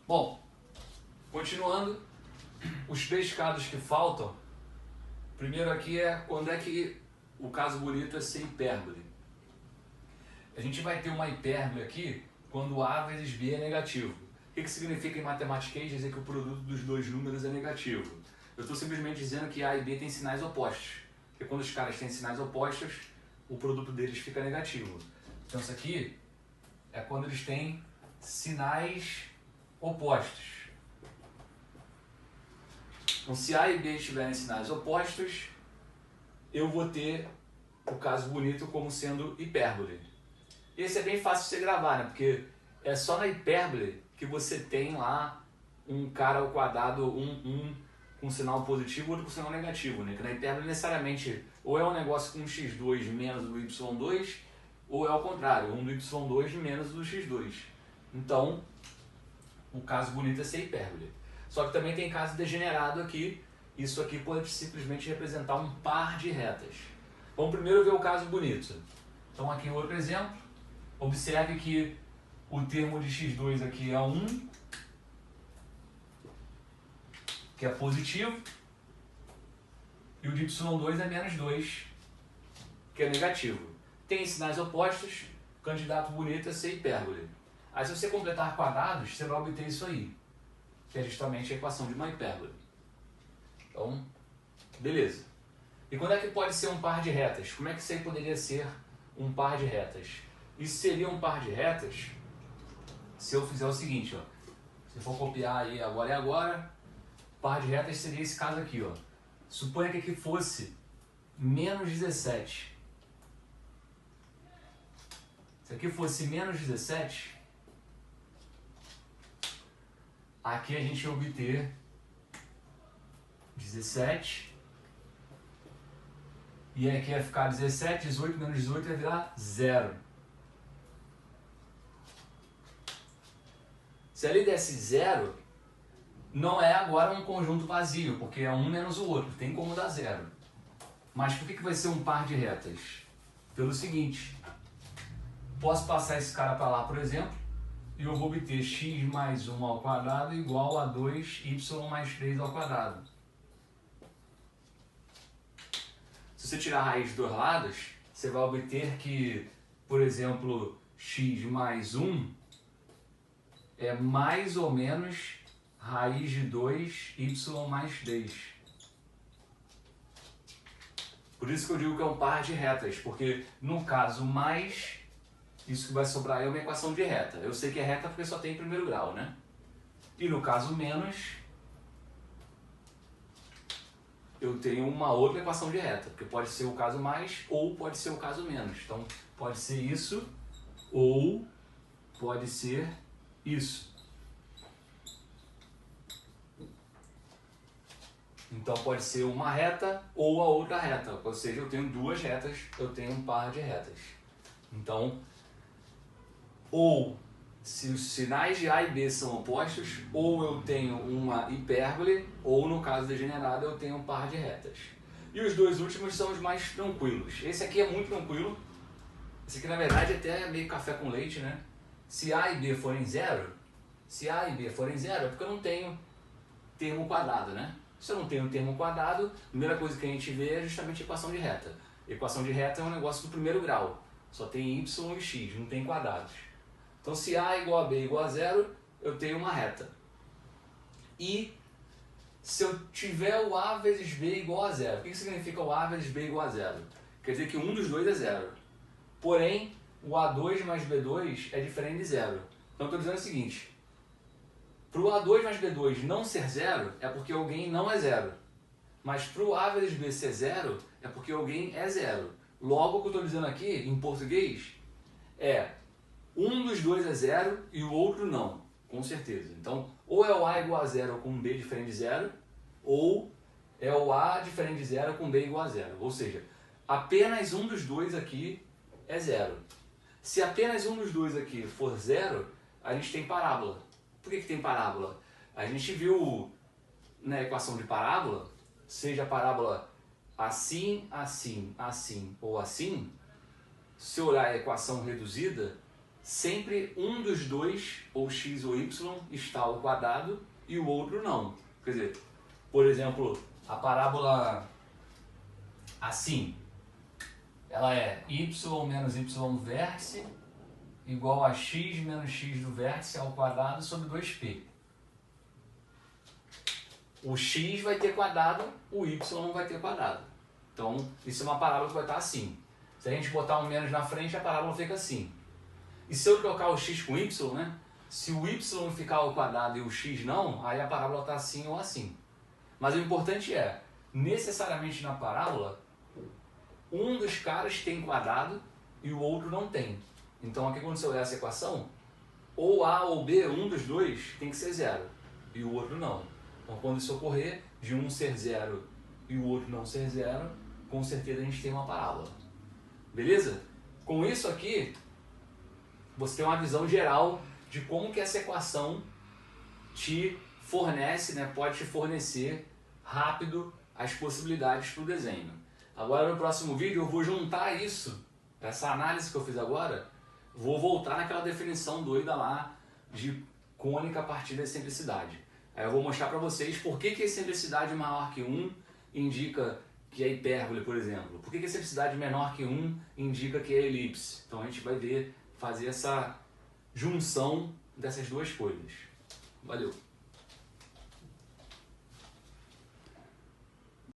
Bom, continuando, os predicados que faltam, primeiro aqui é quando é que o caso bonito é ser hipérbole. A gente vai ter uma hipérbole aqui quando A vezes B é negativo. O que significa em matemática dizer que o produto dos dois números é negativo? Eu estou simplesmente dizendo que A e B têm sinais opostos. Porque quando os caras têm sinais opostos, o produto deles fica negativo. Então isso aqui é quando eles têm sinais opostos. Então se A e B tiverem sinais opostos, eu vou ter o caso bonito como sendo hipérbole. Esse é bem fácil de você gravar, né? Porque é só na hipérbole que você tem lá um cara ao quadrado, um com sinal positivo, outro com sinal negativo, né? Que na hipérbole necessariamente ou é um negócio com x2 menos do y2, ou é ao contrário, um do y2 menos do x2. Então, o caso bonito é ser hipérbole. Só que também tem caso degenerado aqui. Isso aqui pode simplesmente representar um par de retas. Vamos primeiro ver o caso bonito. Então aqui outro exemplo. Observe que o termo de x2 aqui é 1, que é positivo, e o de y2 é menos 2, que é negativo. Tem sinais opostos, o candidato bonito é ser hipérbole. Aí se você completar quadrados, você vai obter isso aí, que é justamente a equação de uma hipérbole. Então, beleza. E quando é que pode ser um par de retas? Como é que isso aí poderia ser um par de retas? Isso seria um par de retas se eu fizer o seguinte, ó. Se for copiar aí agora e agora, par de retas seria esse caso aqui, ó. Suponha que aqui fosse menos 17. Se aqui fosse menos 17, aqui a gente ia obter 17, e aqui ia ficar 17, 18 menos 18 ia virar 0. Se ali desse 0, não é agora um conjunto vazio, porque é um menos o outro, tem como dar 0. Mas por que vai ser um par de retas? Pelo seguinte, posso passar esse cara para lá, por exemplo, e eu vou obter x mais 1 ao quadrado igual a 2y mais 3 ao quadrado. Se você tirar a raiz dos dois lados, você vai obter que, por exemplo, x mais 1 é mais ou menos raiz de 2y mais 3. Por isso que eu digo que é um par de retas, porque no caso mais, isso que vai sobrar é uma equação de reta. Eu sei que é reta porque só tem em primeiro grau, né? E no caso menos, eu tenho uma outra equação de reta, porque pode ser o caso mais ou pode ser o caso menos. Então pode ser isso ou pode ser isso. Então pode ser uma reta ou a outra reta, ou seja, eu tenho duas retas, eu tenho um par de retas. Então, ou se os sinais de A e B são opostos, ou eu tenho uma hipérbole, ou no caso degenerado eu tenho um par de retas. E os dois últimos são os mais tranquilos. Esse aqui é muito tranquilo. Esse aqui na verdade até é meio café com leite, né? Se A e B forem zero, é porque eu não tenho termo quadrado, né? Se eu não tenho termo quadrado, a primeira coisa que a gente vê é justamente a equação de reta. Equação de reta é um negócio do primeiro grau. Só tem y e x, não tem quadrados. Então se A igual a B igual a zero, eu tenho uma reta. E se eu tiver o A vezes B igual a zero, o que significa o A vezes B igual a zero? Quer dizer que um dos dois é zero. Porém, o A2 mais B2 é diferente de zero. Então estou dizendo o seguinte, para o A2 mais B2 não ser zero, é porque alguém não é zero. Mas para o A vezes B ser zero, é porque alguém é zero. Logo, o que eu estou dizendo aqui, em português, é um dos dois é zero e o outro não, com certeza. Então, ou é o A igual a zero com B diferente de zero, ou é o A diferente de zero com B igual a zero. Ou seja, apenas um dos dois aqui é zero. Se apenas um dos dois aqui for zero, a gente tem parábola. Por que tem parábola? A gente viu na equação de parábola, seja a parábola assim, assim, assim ou assim, se olhar a equação reduzida, sempre um dos dois, ou x ou y, está ao quadrado e o outro não. Quer dizer, por exemplo, a parábola assim, ela é y menos y vértice igual a x menos x do vértice ao quadrado sobre 2p. O x vai ter quadrado, o y não vai ter quadrado. Então, isso é uma parábola que vai estar assim. Se a gente botar um menos na frente, a parábola fica assim. E se eu trocar o x com y, né? Se o y ficar ao quadrado e o x não, aí a parábola está assim ou assim. Mas o importante é, necessariamente na parábola, um dos caras tem quadrado e o outro não tem. Então aqui quando você olhar essa equação, ou A ou B, um dos dois tem que ser zero e o outro não. Então quando isso ocorrer, de um ser zero e o outro não ser zero, com certeza a gente tem uma parábola. Beleza? Com isso aqui, você tem uma visão geral de como que essa equação te fornece, né, pode te fornecer rápido as possibilidades para o desenho. Agora no próximo vídeo eu vou juntar isso, essa análise que eu fiz agora, vou voltar naquela definição doida lá de cônica a partir da excentricidade. Aí eu vou mostrar para vocês por que a excentricidade maior que 1 indica que é hipérbole, por exemplo. Por que a excentricidade menor que 1 indica que é elipse. Então a gente vai ver, fazer essa junção dessas duas coisas. Valeu!